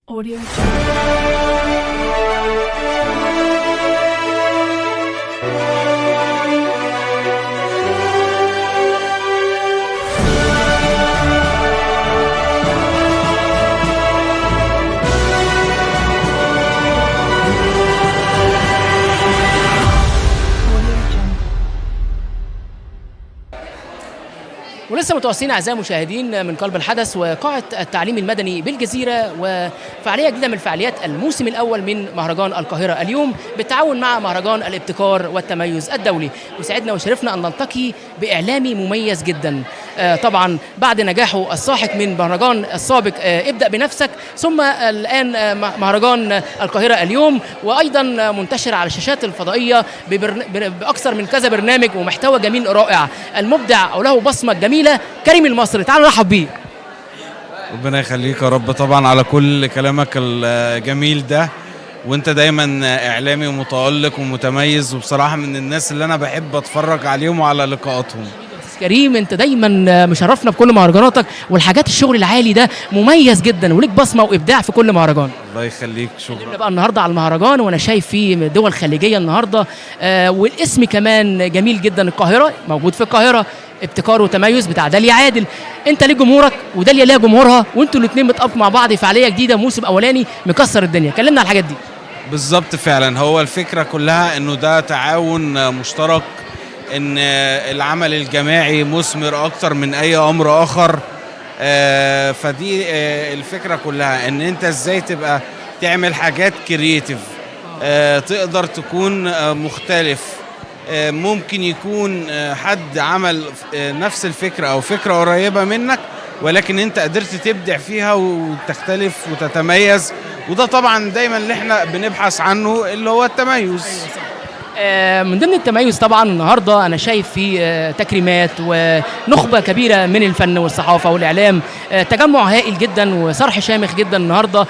Audio Jungle. ولسه متواصلين اعزائي المشاهدين من قلب الحدث وقاعه التعليم المدني بالجزيره، وفعاليه جديده من فعاليات الموسم الاول من مهرجان القاهره اليوم بالتعاون مع مهرجان الابتكار والتميز الدولي. وسعدنا وشرفنا ان نلتقي باعلامي مميز جدا، طبعا بعد نجاحه الساحق من مهرجان السابق ابدا بنفسك، ثم الان مهرجان القاهره اليوم، وايضا منتشر على الشاشات الفضائيه باكثر من كذا برنامج ومحتوى جميل رائع. المبدع او له بصمه جميله كريم المصري، تعالوا نرحب بيه. ربنا يخليك يا رب طبعا على كل كلامك الجميل ده، وانت دايما اعلامي ومتألق ومتميز، وبصراحه من الناس اللي انا بحب اتفرج عليهم وعلى لقاءاتهم. كريم انت دايما مشرفنا بكل مهرجاناتك، والحاجات الشغل العالي ده مميز جدا وليك بصمه وابداع في كل مهرجان. الله يخليك، شكرا. بقى النهارده على المهرجان وانا شايف فيه دول خليجيه النهارده، والاسم كمان جميل جدا، القاهره موجود في القاهره، ابتكار وتميز بتاع داليا عادل. انت ليك جمهورك وداليا ليها جمهورها، وانتوا الاثنين بتقفوا مع بعض فعاليه جديده، موسم اولاني مكسر الدنيا. كلمنا على الحاجات دي. بالظبط، فعلا هو الفكره كلها انه ده تعاون مشترك، ان العمل الجماعي مثمر اكتر من اي امر اخر. فدي الفكره كلها، ان انت ازاي تبقى تعمل حاجات كرييتيف، تقدر تكون مختلف. ممكن يكون حد عمل نفس الفكره او فكره قريبه منك، ولكن انت قدرت تبدع فيها وتختلف وتتميز، وده طبعا دايما اللي احنا بنبحث عنه اللي هو التميز. من ضمن التميز طبعا النهارده انا شايف فيه تكريمات ونخبه كبيره من الفن والصحافه والاعلام، تجمع هائل جدا وصرح شامخ جدا النهارده.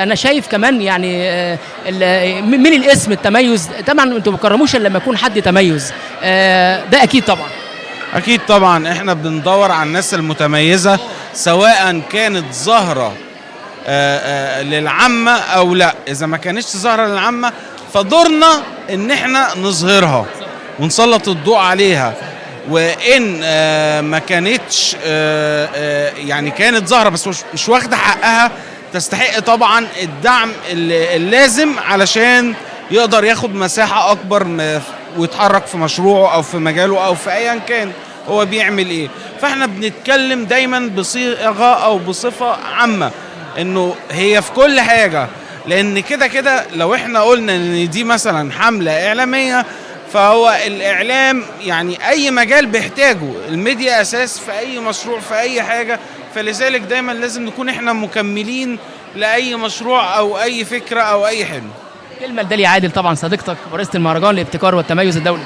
انا شايف كمان يعني من الاسم التميز، طبعا انتوا ما بتكرموش الا لما يكون حد تميز، ده اكيد طبعا. اكيد طبعا احنا بندور على الناس المتميزه، سواء كانت ظاهره للعامه او لا. اذا ما كانتش ظاهره للعامه فدورنا ان احنا نظهرها ونسلط الضوء عليها، وان ما كانتش يعني كانت ظاهره بس مش واخده حقها، تستحق طبعا الدعم اللازم علشان يقدر ياخد مساحه اكبر ويتحرك في مشروعه او في مجاله او في ايا كان هو بيعمل ايه. فاحنا بنتكلم دايما بصيغه او بصفه عامه، انه هي في كل حاجه، لان كده كده لو احنا قلنا ان دي مثلا حمله اعلاميه، فهو الاعلام يعني اي مجال بيحتاجه، الميديا اساس في اي مشروع في اي حاجه، فلذلك دايما لازم نكون احنا مكملين لاي مشروع او اي فكره او اي حلم. كلمه لداليا عادل طبعا صديقتك ورئيسه المهرجان الابتكار والتميز الدولي.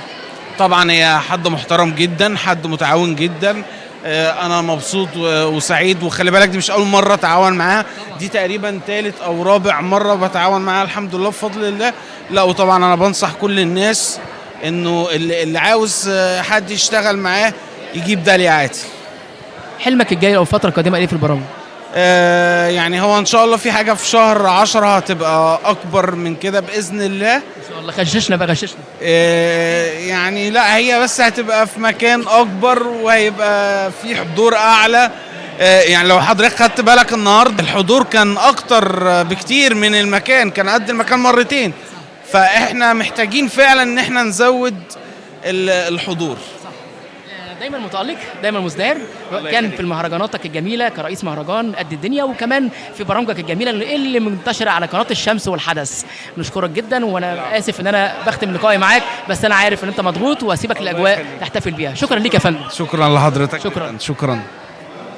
طبعا هي حد محترم جدا، حد متعاون جدا. انا مبسوط وسعيد، وخلي بالك دي مش اول مره اتعاون معاها، دي تقريبا ثالث او رابع مره بتعاون معاها الحمد لله بفضل الله. لا وطبعا انا بنصح كل الناس انه اللي عاوز حد يشتغل معاه يجيب داليا عادل. حلمك الجاي او الفتره القادمه ايه في البرامج؟ يعني هو ان شاء الله في حاجه في شهر 10 هتبقى اكبر من كده باذن الله. ان شاء الله غششنا بقى غششنا. يعني لا هي بس هتبقى في مكان اكبر وهيبقى في حضور اعلى. يعني لو حضرتك خدت بالك النهارده الحضور كان اكتر بكتير من المكان، كان قد المكان مرتين، فاحنا محتاجين فعلا ان احنا نزود الحضور. دايما متألق، دايما مزدهر، كان في مهرجاناتك الجميله كرئيس مهرجان قد الدنيا، وكمان في برامجك الجميله اللي منتشره على قناه الشمس والحدث. نشكرك جدا، وانا اسف ان انا بختم لقائي معاك، بس انا عارف ان انت مضغوط واسيبك الاجواء تحتفل بيها. شكرا ليك يا فندم. شكرا لحضرتك. شكرا. شكرا.